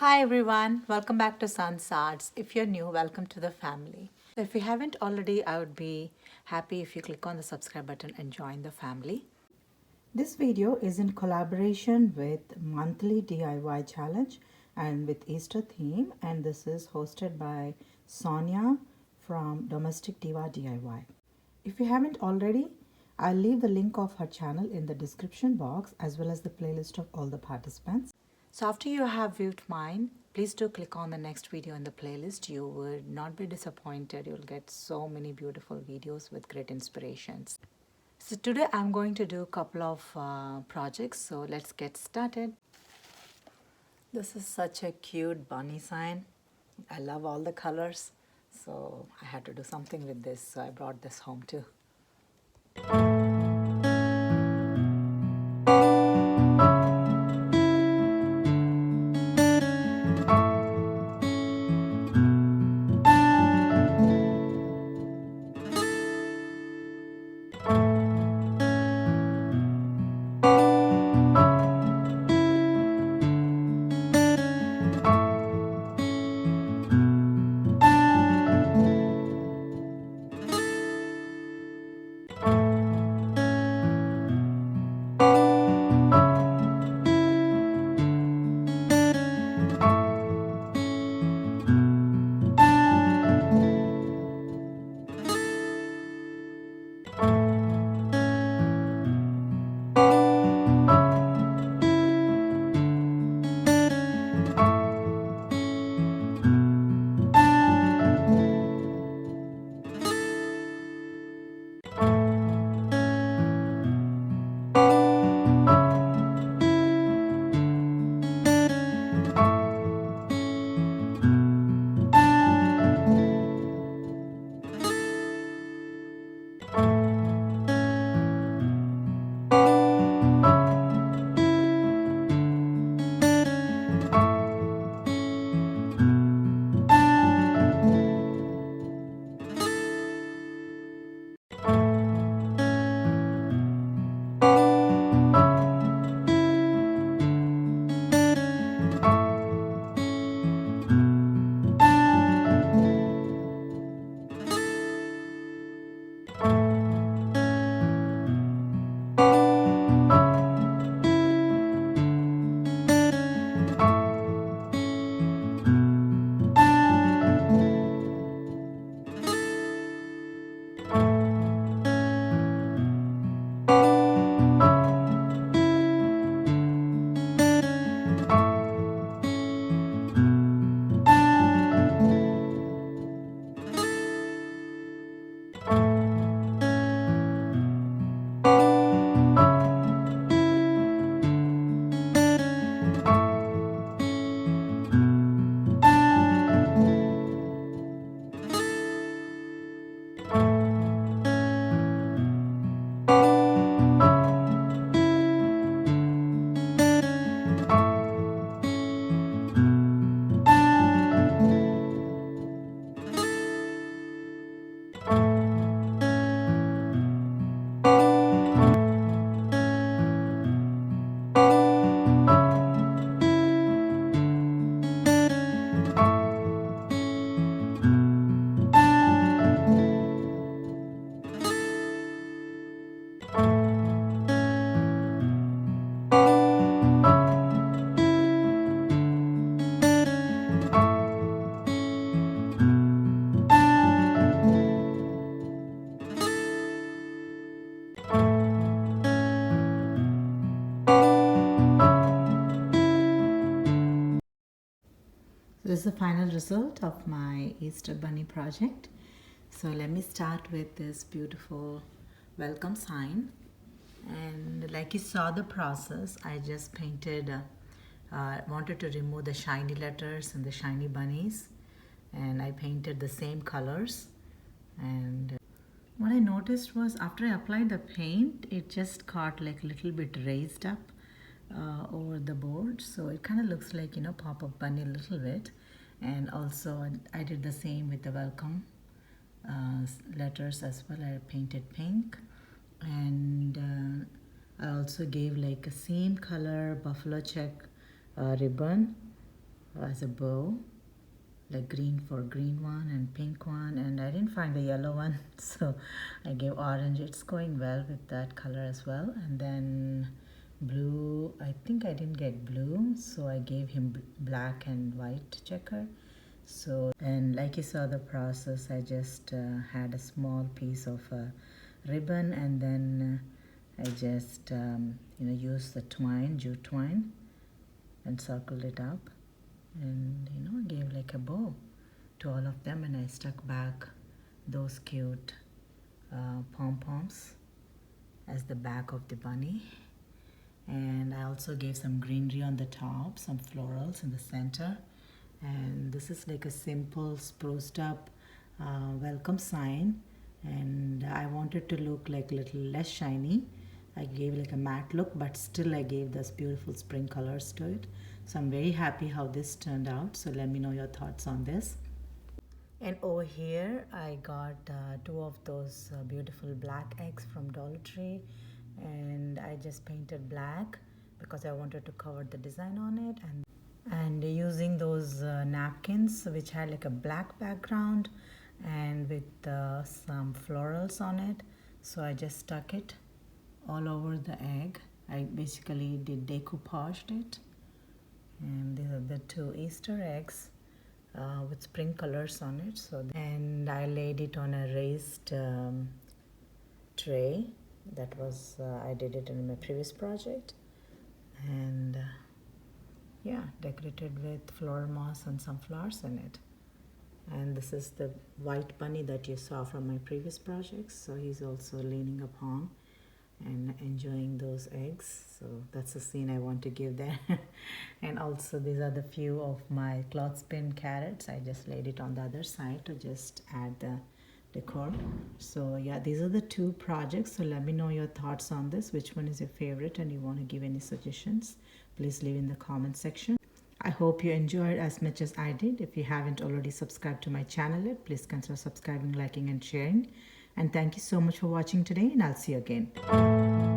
Hi everyone, welcome back to Sun's Arts. If you're new, welcome to the family. If you haven't already, I would be happy if you click on the subscribe button and join the family. This video is in collaboration with monthly DIY challenge and with Easter theme, and this is hosted by Sonja from Domestic Diva DIY. If you haven't already, I'll leave the link of her channel in the description box as well as the playlist of all the participants. So after you have viewed mine, please do click on the next video in the playlist. You would not be disappointed. You'll get so many beautiful videos with great inspirations. So today I'm going to do a couple of projects. So let's get started. This is such a cute bunny sign. I love all the colors. So I had to do something with this. So I brought this home too. This is the final result of my Easter Bunny project. So let me start with this beautiful welcome sign. And like you saw the process, I just painted, wanted to remove the shiny letters and the shiny bunnies. And I painted the same colors. And what I noticed was after I applied the paint, it just got like a little bit raised up over the board, so it kind of looks like, you know, pop-up bunny a little bit. And also I did the same with the welcome letters as well. I painted pink, and I also gave like a same color buffalo check ribbon as a bow, like green for green one and pink one, and I didn't find the yellow one, so I gave orange. It's going well with that color as well. And then blue, I think I didn't get blue, so I gave him black and white checker. So, and like you saw the process, I just had a small piece of ribbon, and then I just used the twine, jute twine, and circled it up, and gave like a bow to all of them. And I stuck back those cute pom-poms as the back of the bunny. And I also gave some greenery on the top, some florals in the center. And this is like a simple spruced up welcome sign, and I wanted to look like a little less shiny. I gave like a matte look, but still I gave those beautiful spring colors to it. So I'm very happy how this turned out. So let me know your thoughts on this. And over here I got 2 of those beautiful black eggs from Dollar Tree, and I just painted black because I wanted to cover the design on it, and using those napkins which had like a black background and with some florals on it. So I just stuck it all over the egg. I basically did decoupaged it, and these are the 2 Easter eggs with spring colors on it. So, and I laid it on a raised tray. That was I did it in my previous project, and yeah, decorated with floral moss and some flowers in it. And this is the white bunny that you saw from my previous projects. So he's also leaning upon and enjoying those eggs. So that's the scene I want to give there. And also these are the few of my clothespin carrots. I just laid it on the other side to just add the decor. So yeah, these are the 2 projects. So let me know your thoughts on this. Which one is your favorite, and you want to give any suggestions, please leave in the comment section. I hope you enjoyed as much as I did. If you haven't already subscribed to my channel yet, please consider subscribing, liking, and sharing. And thank you so much for watching today, and I'll see you again.